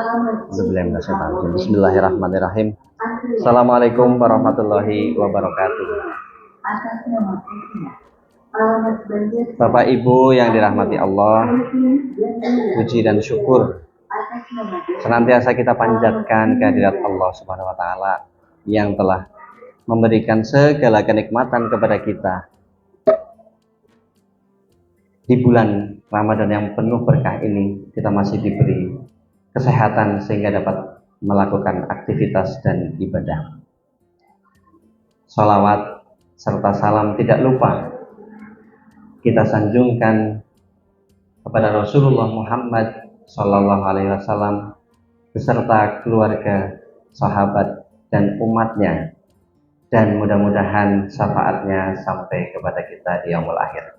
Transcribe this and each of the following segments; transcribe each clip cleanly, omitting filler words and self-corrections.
Bismillahirrahmanirrahim. Assalamualaikum warahmatullahi wabarakatuh. Bapak Ibu yang dirahmati Allah, puji dan syukur senantiasa kita panjatkan kehadirat Allah Subhanahu wa taala yang telah memberikan segala kenikmatan kepada kita di bulan Ramadan yang penuh berkah ini. Kita masih diberi kesehatan sehingga dapat melakukan aktivitas dan ibadah. Sholawat serta salam tidak lupa kita sanjungkan kepada Rasulullah Muhammad Sallallahu Alaihi Wasallam beserta keluarga, sahabat dan umatnya, dan mudah-mudahan syafaatnya sampai kepada kita di yaumul akhir.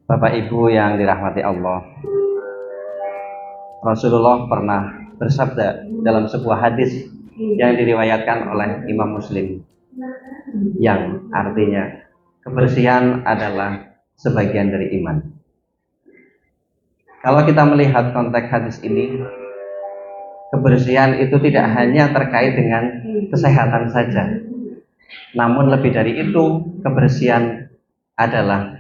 Bapak Ibu yang dirahmati Allah, Rasulullah pernah bersabda dalam sebuah hadis yang diriwayatkan oleh Imam Muslim, yang artinya kebersihan adalah sebagian dari iman. Kalau kita melihat konteks hadis ini, kebersihan itu tidak hanya terkait dengan kesehatan saja, namun lebih dari itu, kebersihan adalah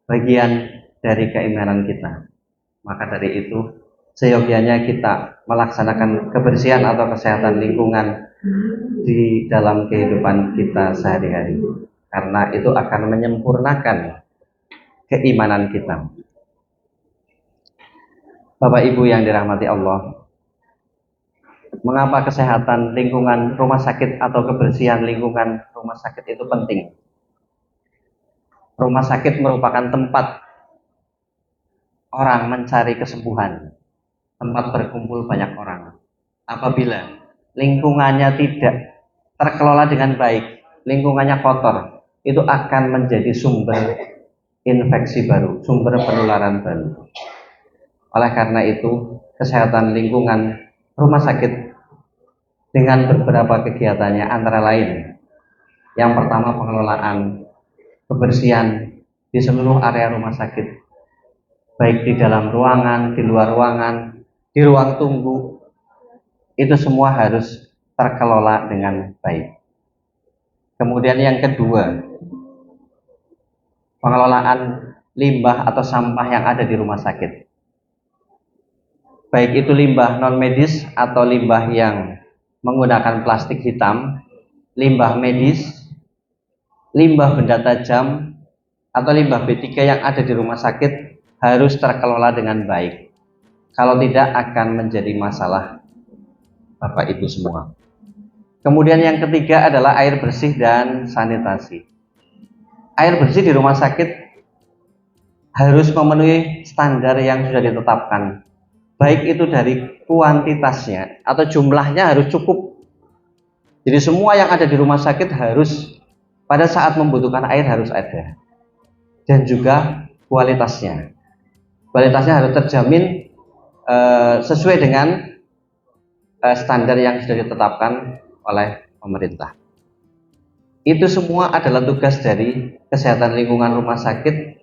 bagian dari keimanan kita. Maka dari itu, seyogyanya kita melaksanakan kebersihan atau kesehatan lingkungan di dalam kehidupan kita sehari-hari, karena itu akan menyempurnakan keimanan kita. Bapak Ibu yang dirahmati Allah, mengapa kesehatan lingkungan rumah sakit atau kebersihan lingkungan rumah sakit itu penting? Rumah sakit merupakan tempat orang mencari kesembuhan, tempat berkumpul banyak orang. Apabila lingkungannya tidak terkelola dengan baik, lingkungannya kotor, itu akan menjadi sumber infeksi baru, sumber penularan baru. Oleh karena itu, kesehatan lingkungan rumah sakit dengan beberapa kegiatannya antara lain, yang pertama pengelolaan kebersihan di seluruh area rumah sakit, baik di dalam ruangan, di luar ruangan, di ruang tunggu, itu semua harus terkelola dengan baik. Kemudian yang kedua, pengelolaan limbah atau sampah yang ada di rumah sakit, baik itu limbah non medis atau limbah yang menggunakan plastik hitam, limbah medis, limbah benda tajam, atau limbah B3 yang ada di rumah sakit harus terkelola dengan baik. Kalau tidak akan menjadi masalah Bapak Ibu semua. Kemudian yang ketiga adalah air bersih dan sanitasi. Air bersih di rumah sakit harus memenuhi standar yang sudah ditetapkan. Baik itu dari kuantitasnya atau jumlahnya harus cukup. Jadi semua yang ada di rumah sakit harus pada saat membutuhkan air harus ada. Dan juga kualitasnya. Kualitasnya harus terjamin sesuai dengan standar yang sudah ditetapkan oleh pemerintah. Itu semua adalah tugas dari kesehatan lingkungan rumah sakit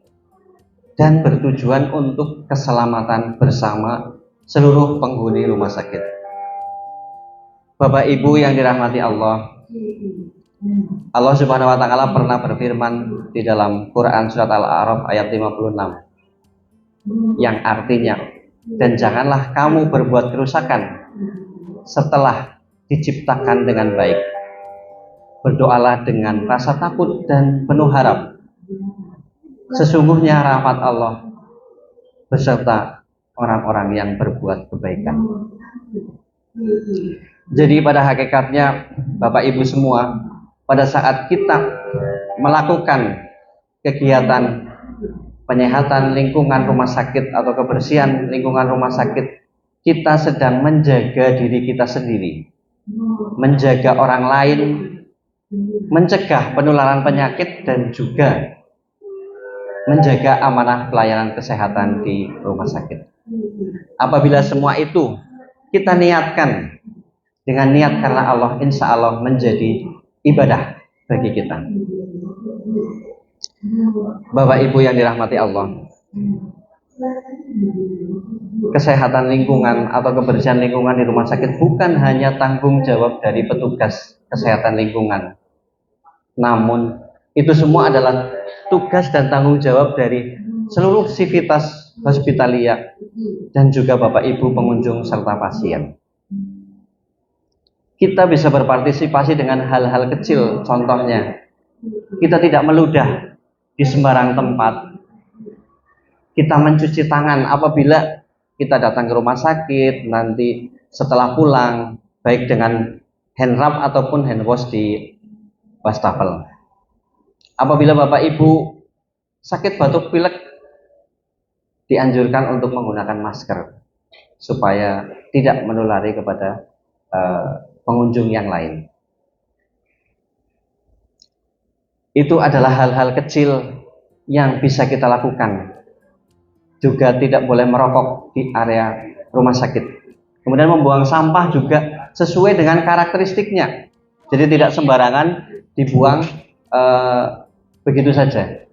dan bertujuan untuk keselamatan bersama seluruh penghuni rumah sakit. Bapak Ibu yang dirahmati Allah, Allah Subhanahu wa taala pernah berfirman di dalam Quran surat Al-A'raf ayat 56, yang artinya, dan janganlah kamu berbuat kerusakan setelah diciptakan dengan baik. Berdoalah dengan rasa takut dan penuh harap. Sesungguhnya rahmat Allah beserta orang-orang yang berbuat kebaikan. Jadi pada hakikatnya Bapak Ibu semua, pada saat kita melakukan kegiatan penyehatan lingkungan rumah sakit atau kebersihan lingkungan rumah sakit, kita sedang menjaga diri kita sendiri, menjaga orang lain, mencegah penularan penyakit, dan juga menjaga amanah pelayanan kesehatan di rumah sakit. Apabila semua itu kita niatkan dengan niat karena Allah, insya Allah menjadi ibadah bagi kita. Bapak Ibu yang dirahmati Allah, Kesehatan lingkungan atau kebersihan lingkungan di rumah sakit bukan hanya tanggung jawab dari petugas kesehatan lingkungan, namun itu semua adalah tugas dan tanggung jawab dari seluruh sivitas hospitalia dan juga Bapak Ibu pengunjung serta pasien. Kita bisa berpartisipasi dengan hal-hal kecil, contohnya kita tidak meludah di sembarang tempat, kita mencuci tangan apabila kita datang ke rumah sakit, nanti setelah pulang, baik dengan hand rub ataupun hand wash di wastafel. Apabila Bapak Ibu sakit batuk pilek, dianjurkan untuk menggunakan masker supaya tidak menulari kepada pengunjung yang lain. Itu adalah hal-hal kecil yang bisa kita lakukan. Juga tidak boleh merokok di area rumah sakit. Kemudian membuang sampah juga sesuai dengan karakteristiknya. Jadi tidak sembarangan dibuang begitu saja.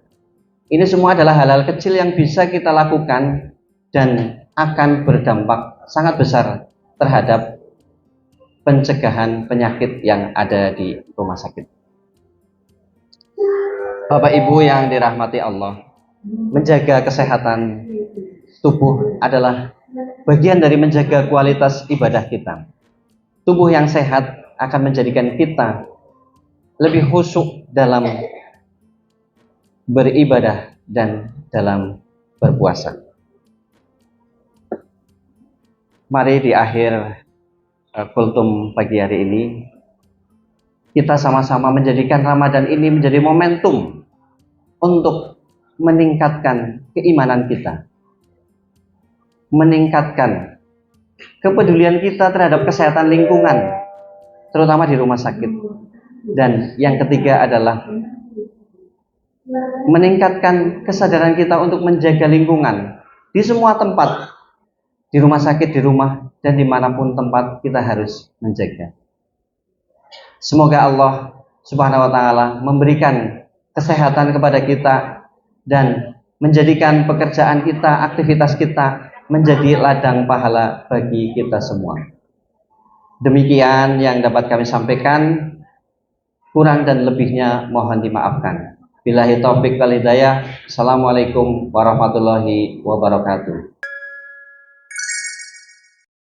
Ini semua adalah hal-hal kecil yang bisa kita lakukan dan akan berdampak sangat besar terhadap pencegahan penyakit yang ada di rumah sakit. Bapak Ibu yang dirahmati Allah, menjaga kesehatan tubuh adalah bagian dari menjaga kualitas ibadah kita. Tubuh yang sehat akan menjadikan kita lebih khusyuk dalam beribadah dan dalam berpuasa. Mari di akhir kultum pagi hari ini kita sama-sama menjadikan Ramadan ini menjadi momentum untuk meningkatkan keimanan kita, meningkatkan kepedulian kita terhadap kesehatan lingkungan, terutama di rumah sakit. Dan yang ketiga adalah meningkatkan kesadaran kita untuk menjaga lingkungan di semua tempat, di rumah sakit, di rumah, dan dimanapun tempat kita harus menjaga. Semoga Allah Subhanahu wa Ta'ala memberikan kesehatan kepada kita dan menjadikan pekerjaan kita, aktivitas kita menjadi ladang pahala bagi kita semua. Demikian yang dapat kami sampaikan, kurang dan lebihnya mohon dimaafkan. Billahi taufik wal hidayah. Assalamualaikum warahmatullahi wabarakatuh.